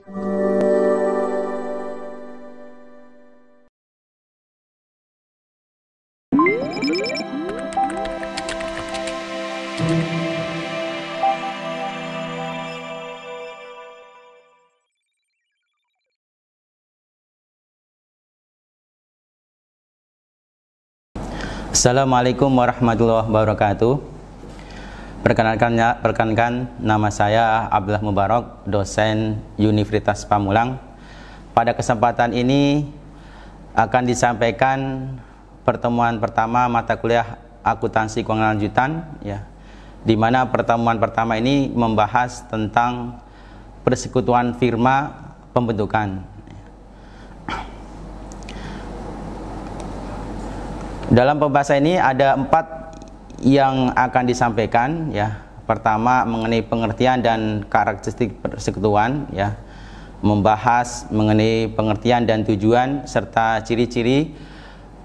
Assalamualaikum warahmatullahi wabarakatuh. Perkenalkan nama saya Abdullah Mubarak, dosen Universitas Pamulang. Pada kesempatan ini akan disampaikan pertemuan pertama mata kuliah akuntansi keuangan lanjutan, ya, di mana pertemuan pertama ini membahas tentang persekutuan firma pembentukan. Dalam pembahasan ini ada 4 yang akan disampaikan, ya. Pertama mengenai pengertian dan karakteristik persekutuan, ya. Membahas mengenai pengertian dan tujuan serta ciri-ciri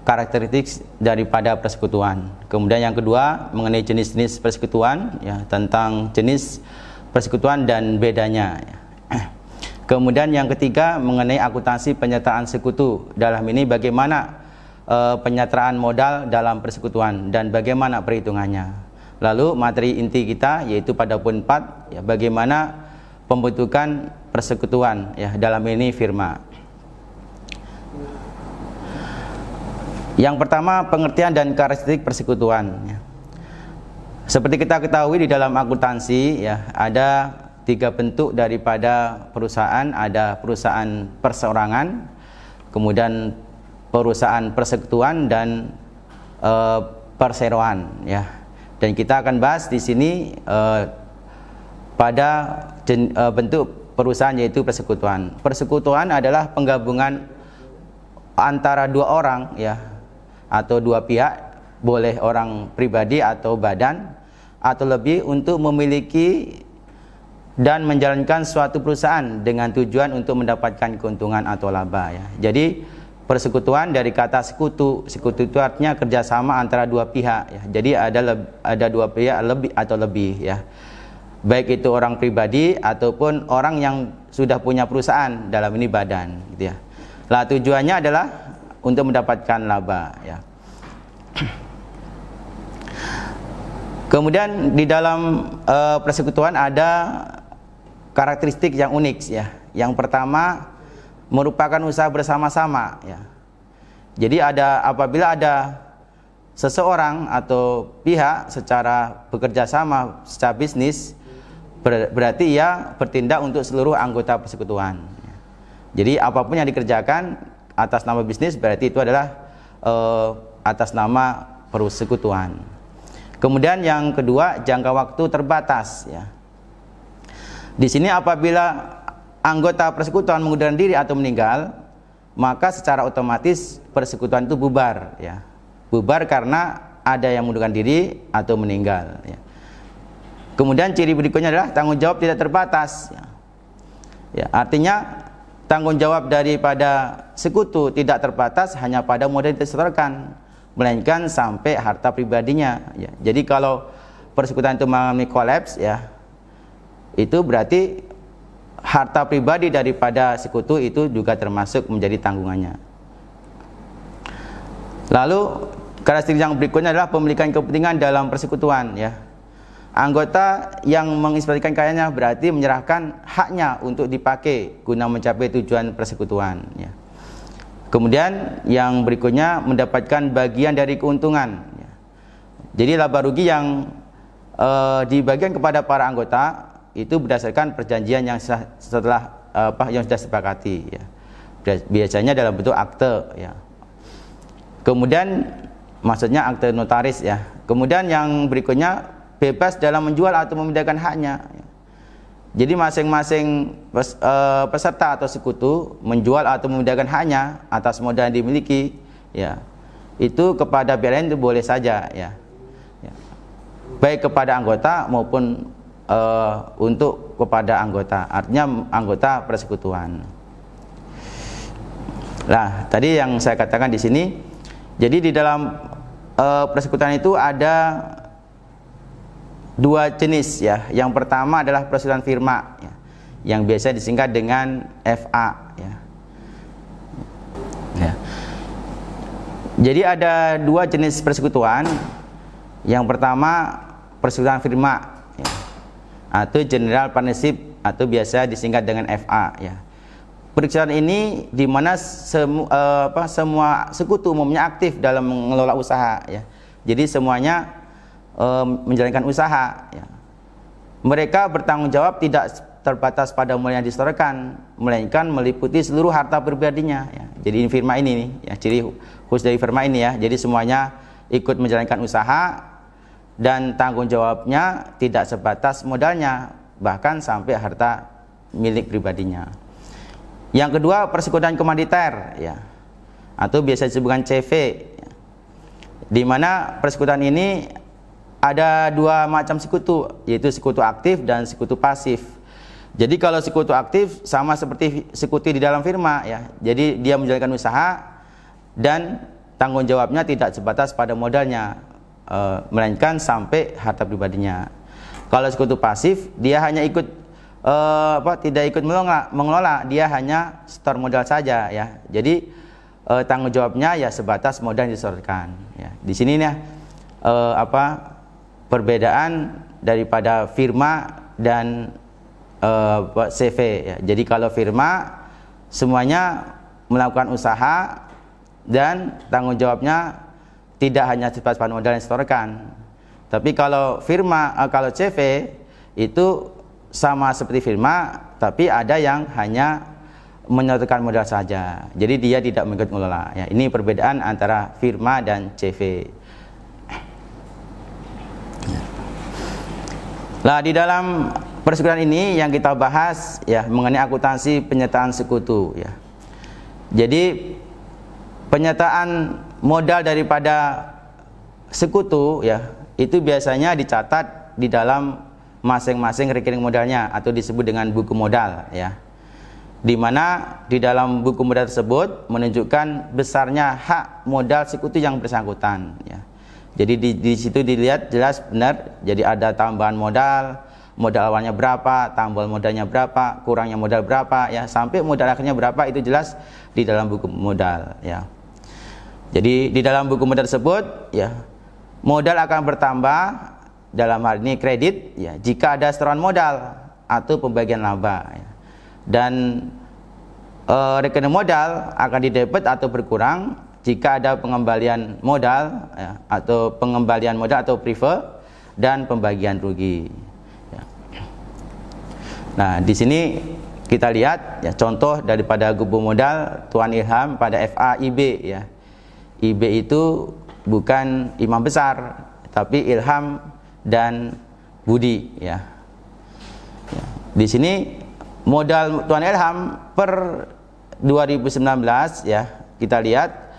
karakteristik daripada persekutuan. Kemudian yang kedua mengenai jenis-jenis persekutuan, ya, tentang jenis persekutuan dan bedanya, ya. Kemudian yang ketiga mengenai akuntansi penyertaan sekutu. Dalam ini bagaimana penyertaan modal dalam persekutuan dan bagaimana perhitungannya. Lalu materi inti kita yaitu pada poin 4, ya, bagaimana pembentukan persekutuan, ya, dalam ini firma. Yang pertama pengertian dan karakteristik persekutuan, ya. Seperti kita ketahui di dalam akuntansi, ya, ada 3 bentuk daripada perusahaan. Ada perusahaan perseorangan, kemudian perusahaan persekutuan dan perseroan, ya. Dan kita akan bahas di sini pada bentuk perusahaan yaitu persekutuan. Persekutuan adalah penggabungan antara 2 orang, ya, atau 2 pihak, boleh orang pribadi atau badan atau lebih, untuk memiliki dan menjalankan suatu perusahaan dengan tujuan untuk mendapatkan keuntungan atau laba, ya. Jadi persekutuan dari kata sekutu. Sekutu itu artinya kerjasama antara 2 pihak, ya. Jadi ada 2 pihak lebih atau lebih, ya. Baik itu orang pribadi ataupun orang yang sudah punya perusahaan, dalam ini badan, gitu, ya. Lah tujuannya adalah untuk mendapatkan laba, ya. Kemudian di dalam persekutuan ada karakteristik yang unik, ya. Yang pertama merupakan usaha bersama-sama, ya. Jadi apabila ada seseorang atau pihak secara bekerja sama secara bisnis, berarti ia bertindak untuk seluruh anggota persekutuan, ya. Jadi apapun yang dikerjakan atas nama bisnis berarti itu adalah atas nama persekutuan. Kemudian yang kedua jangka waktu terbatas, ya. Di sini apabila anggota persekutuan mengundurkan diri atau meninggal, maka secara otomatis persekutuan itu bubar, ya. Bubar karena ada yang mengundurkan diri atau meninggal, ya. Kemudian ciri berikutnya adalah tanggung jawab tidak terbatas, ya. Ya, artinya tanggung jawab daripada sekutu tidak terbatas hanya pada modal yang disetorkan, melainkan sampai harta pribadinya, ya. Jadi kalau persekutuan itu mengalami kolaps, ya, itu berarti harta pribadi daripada sekutu itu juga termasuk menjadi tanggungannya. Lalu karakteristik yang berikutnya adalah pemilikan kepentingan dalam persekutuan, ya. Anggota yang menginvestasikan kekayaannya berarti menyerahkan haknya untuk dipakai guna mencapai tujuan persekutuan, ya. Kemudian yang berikutnya mendapatkan bagian dari keuntungan, ya. Jadi laba rugi yang dibagikan kepada para anggota itu berdasarkan perjanjian yang sudah disepakati, ya. Biasanya dalam bentuk akte, ya. Kemudian maksudnya akte notaris, ya. Kemudian yang berikutnya bebas dalam menjual atau memindahkan haknya, ya. Jadi masing-masing peserta atau sekutu menjual atau memindahkan haknya atas modal yang dimiliki, ya, itu kepada pihak lain itu boleh saja, ya. Baik kepada anggota maupun untuk kepada anggota, artinya anggota persekutuan. Nah, tadi yang saya katakan di sini, jadi di dalam persekutuan itu ada 2 jenis, ya. Yang pertama adalah persekutuan firma, ya. yang biasa disingkat dengan FA ya. Ya. Jadi ada dua jenis persekutuan. Yang pertama persekutuan firma ya, atau general partnership atau biasa disingkat dengan FA ya. Persekutuan ini di mana semua sekutu umumnya aktif dalam mengelola usaha ya. Jadi semuanya menjalankan usaha ya. Mereka bertanggung jawab tidak terbatas pada modal yang disetorkan, melainkan meliputi seluruh harta pribadinya ya. Jadi firma ini nih ya, ciri khusus dari firma ini ya. Jadi semuanya ikut menjalankan usaha dan tanggung jawabnya tidak sebatas modalnya, bahkan sampai harta milik pribadinya. Yang kedua persekutuan komanditer ya, atau biasa disebutkan CV ya. Di mana persekutuan ini ada dua macam sekutu, yaitu sekutu aktif dan sekutu pasif. Jadi kalau sekutu aktif sama seperti sekutu di dalam firma ya. Jadi dia menjalankan usaha dan tanggung jawabnya tidak sebatas pada modalnya, melainkan sampai harta pribadinya. Kalau sekutu pasif dia hanya ikut tidak ikut mengelola, dia hanya setor modal saja ya. Jadi tanggung jawabnya ya sebatas modal yang disetorkan ya. Di sini nih perbedaan daripada firma dan CV ya. Jadi kalau firma semuanya melakukan usaha dan tanggung jawabnya tidak hanya sebatas modal yang disetorkan. Tapi kalau firma, kalau CV itu sama seperti firma, tapi ada yang hanya menyetorkan modal saja. Jadi dia tidak mengikut mengelola ya. Ini perbedaan antara firma dan CV. Nah, di dalam persekutuan ini yang kita bahas ya mengenai akuntansi penyertaan sekutu ya. Jadi penyertaan modal daripada sekutu ya itu biasanya dicatat di dalam masing-masing rekening modalnya atau disebut dengan buku modal ya. Di mana di dalam buku modal tersebut menunjukkan besarnya hak modal sekutu yang bersangkutan ya. Jadi di situ dilihat jelas benar. Jadi ada tambahan modal, modal awalnya berapa, tambah modalnya berapa, kurangnya modal berapa ya, sampai modal akhirnya berapa itu jelas di dalam buku modal ya. Jadi di dalam buku modal tersebut ya modal akan bertambah, dalam hal ini kredit ya, jika ada setoran modal atau pembagian laba ya. Dan rekening modal akan didebit atau berkurang jika ada pengembalian modal ya, atau pengembalian modal atau prefer dan pembagian rugi ya. Nah, di sini kita lihat ya contoh daripada buku modal Tuan Ilham pada FAIB ya. IB itu bukan imam besar, tapi Ilham dan Budi ya. Di sini modal Tuan Ilham per 2019 ya, kita lihat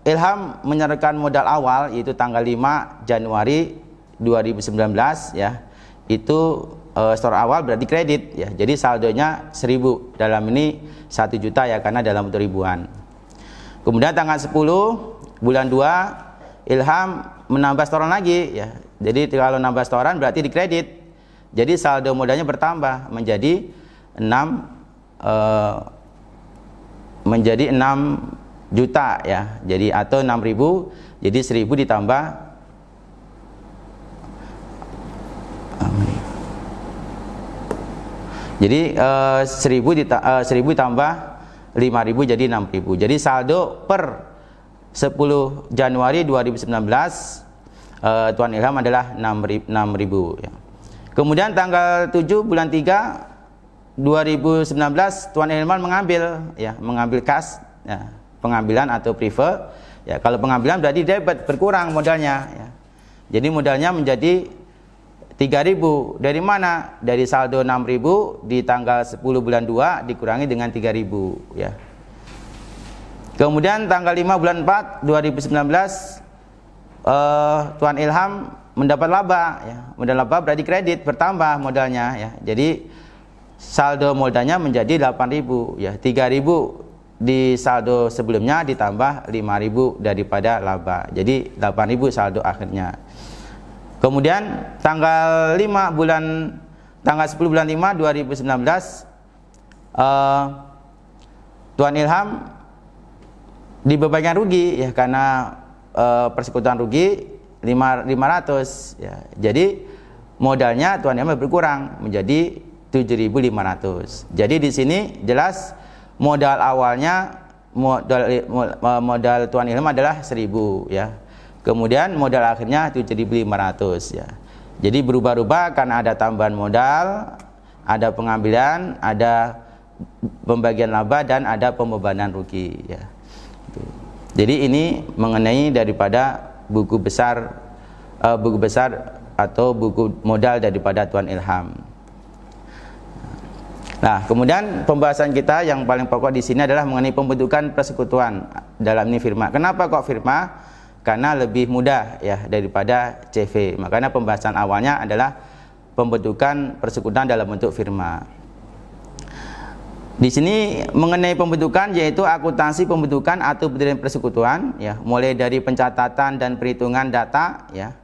Ilham menyerahkan modal awal yaitu tanggal 5 Januari 2019 ya. Itu store awal berarti kredit ya. Jadi saldonya 1000, dalam ini 1 juta ya karena dalam bentuk ribuan. Kemudian tanggal 10 bulan 2 Ilham menambah setoran lagi ya. Jadi kalau nambah setoran berarti dikredit. Jadi saldo modalnya bertambah menjadi 6 juta ya. Jadi atau 6.000. Jadi 1.000 ditambah jadi 1.000 tambah 5.000 jadi 6.000. Jadi saldo per 10 Januari 2019 Tuan Ilham adalah 6.000 ya. Kemudian tanggal 7 bulan 3 2019 Tuan Ilham mengambil kas ya, pengambilan atau prefer ya. Kalau pengambilan berarti debit, berkurang modalnya ya. Jadi modalnya menjadi 3.000. Dari mana? Dari saldo 6.000 di tanggal 10 bulan 2 dikurangi dengan 3.000 ya. Kemudian tanggal 5 bulan 4 2019 Tuan Ilham mendapat laba ya. Modal laba berarti kredit, bertambah modalnya ya. Jadi saldo modalnya menjadi 8.000 ya. 3.000 di saldo sebelumnya ditambah 5.000 daripada laba. Jadi 8.000 saldo akhirnya. Kemudian tanggal 5 bulan tanggal 10 bulan 5 2019 Tuan Ilham dibebankan rugi ya, karena persekutuan rugi 500 ya. Jadi modalnya Tuan Ilham berkurang menjadi 7.500. Jadi di sini jelas modal awalnya modal Tuan Ilham adalah 1.000 ya. Kemudian modal akhirnya 7.500 ya. Jadi berubah-ubah karena ada tambahan modal, ada pengambilan, ada pembagian laba, dan ada pembebanan rugi ya. Jadi ini mengenai daripada buku besar atau buku modal daripada Tuan Ilham. Nah, kemudian pembahasan kita yang paling pokok di sini adalah mengenai pembentukan persekutuan dalam ini firma. Kenapa kok firma? Karena lebih mudah ya daripada CV. Makanya pembahasan awalnya adalah pembentukan persekutuan dalam bentuk firma. Di sini mengenai pembentukan yaitu akuntansi pembentukan atau pendirian persekutuan ya, mulai dari pencatatan dan perhitungan data ya,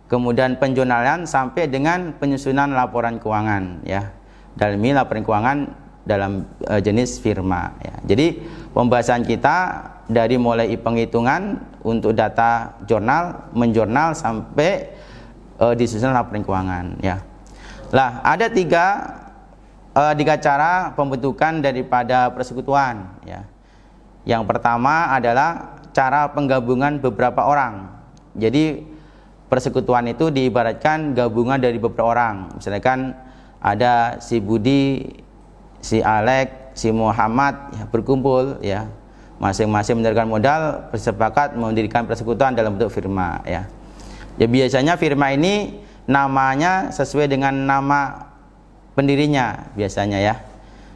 kemudian penjurnalan sampai dengan penyusunan laporan keuangan ya. Dalam ini laporan keuangan dalam jenis firma ya. Jadi pembahasan kita dari mulai penghitungan untuk data jurnal, menjurnal sampai disusun laporan keuangan ya. Lah, ada tiga cara pembentukan daripada persekutuan ya. Yang pertama adalah cara penggabungan beberapa orang. Jadi persekutuan itu diibaratkan gabungan dari beberapa orang. Misalkan ada si Budi, si Alek, si Muhammad ya, berkumpul ya, masing-masing mendirikan modal, bersepakat mendirikan persekutuan dalam bentuk firma ya. Ya biasanya firma ini namanya sesuai dengan nama pendirinya biasanya ya.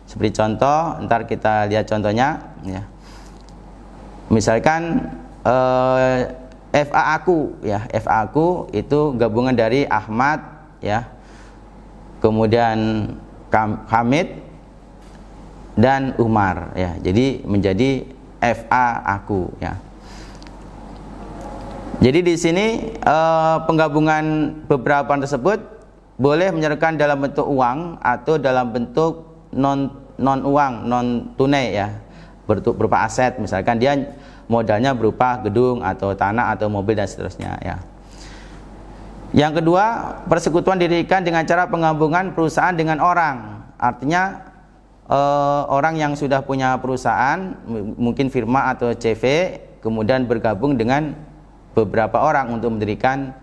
Seperti contoh, ntar kita lihat contohnya ya. Misalkan FA Aku ya, FA Aku itu gabungan dari Ahmad ya, kemudian Hamid dan Umar ya. Jadi menjadi FA Aku ya. Jadi di sini penggabungan beberapa tersebut boleh menyerahkan dalam bentuk uang atau dalam bentuk non uang, non tunai ya, berupa aset. Misalkan dia modalnya berupa gedung atau tanah atau mobil dan seterusnya ya. Yang kedua, persekutuan didirikan dengan cara penggabungan perusahaan dengan orang. Artinya orang yang sudah punya perusahaan, mungkin firma atau CV, kemudian bergabung dengan beberapa orang untuk mendirikan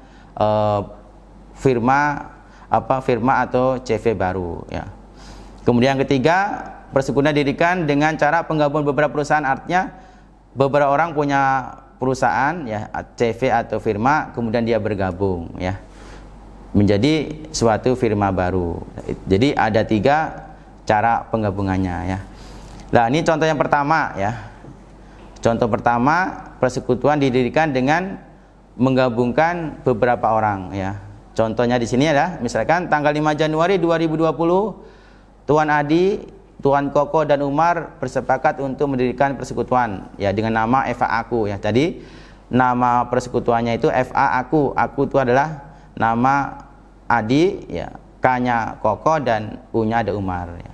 firma atau CV baru ya. Kemudian yang ketiga, persekutuan didirikan dengan cara penggabungan beberapa perusahaan. Artinya beberapa orang punya perusahaan ya, CV atau firma, kemudian dia bergabung ya menjadi suatu firma baru. Jadi ada tiga cara penggabungannya ya. Nah, ini contoh yang pertama ya. Contoh pertama, persekutuan didirikan dengan menggabungkan beberapa orang ya. Contohnya di sini adalah misalkan tanggal 5 Januari 2020 Tuan Adi, Tuan Koko dan Umar bersepakat untuk mendirikan persekutuan ya dengan nama FA Aku ya. Tadi nama persekutuannya itu FA Aku. Aku itu adalah nama Adi ya, K-nya Koko dan U-nya ada Umar ya.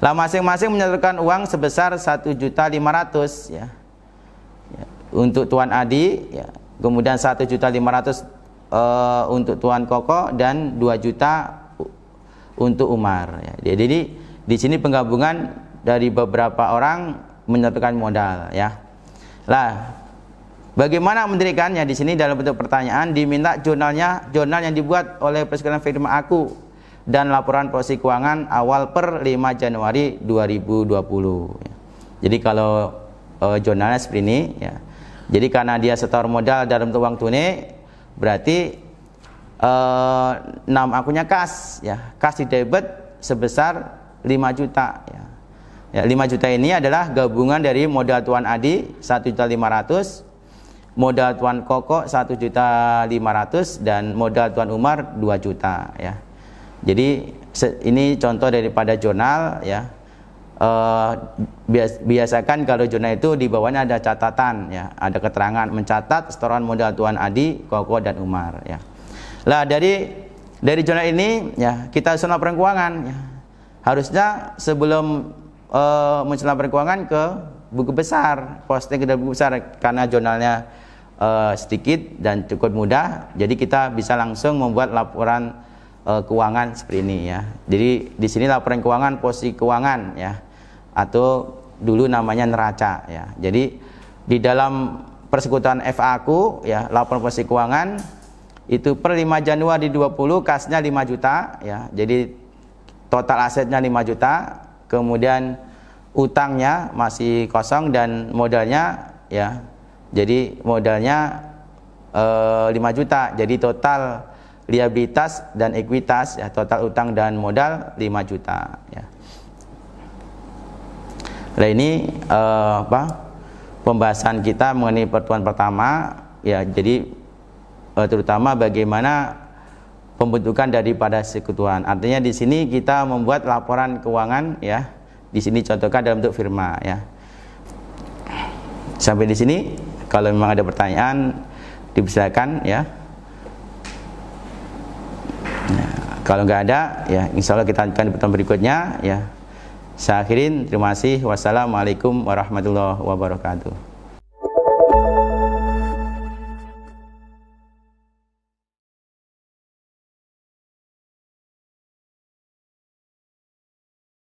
Lah masing-masing menyalurkan uang sebesar 1.500.000 ya. Untuk Tuan Adi ya, kemudian 1.500.000 untuk Tuan Koko dan 2 juta untuk Umar ya. Jadi di sini penggabungan dari beberapa orang menyertakan modal ya. Lah, bagaimana mendirikannya? Di sini dalam bentuk pertanyaan diminta jurnal yang dibuat oleh persekutuan firma Aku dan laporan posisi keuangan awal per 5 Januari 2020 ya. Jadi kalau jurnalnya seperti ini ya. Jadi karena dia setor modal dalam bentuk uang tunai, berarti nama akunnya kas ya, kas di debit sebesar 5 juta ya. Ya, 5 juta ini adalah gabungan dari modal Tuan Adi 1.500.000, modal Tuan Koko 1.500.000 dan modal Tuan Umar 2 juta ya. Jadi ini contoh daripada jurnal ya. Biasakan kalau jurnal itu di bawahnya ada catatan ya, ada keterangan mencatat setoran modal Tuan Adi, Koko dan Umar ya. Lah dari 5 Dari jurnal ini ya kita susun laporan keuangan ya. Harusnya sebelum menyusun laporan keuangan ke buku besar, posting ke buku besar, karena jurnalnya sedikit dan cukup mudah, jadi kita bisa langsung membuat laporan keuangan seperti ini ya. Jadi di sini laporan keuangan posisi keuangan ya, atau dulu namanya neraca ya. Jadi di dalam persekutuan FAku ya, laporan posisi keuangan itu per 5 Januari 20 kasnya 5 juta ya. Jadi total asetnya 5 juta, kemudian utangnya masih kosong dan modalnya ya. Jadi modalnya 5 juta. Jadi total liabilitas dan ekuitas ya, total utang dan modal 5 juta ya. Nah, ini pembahasan kita mengenai pertemuan pertama ya. Jadi terutama bagaimana pembentukan daripada persekutuan. Artinya di sini kita membuat laporan keuangan ya. Di sini contohkan dalam bentuk firma ya. Sampai di sini. Kalau memang ada pertanyaan dipersilakan ya. Nah, kalau nggak ada ya, insya Allah kita akan di pertemuan berikutnya ya. Saya akhirin, terima kasih. Wassalamualaikum warahmatullahi wabarakatuh.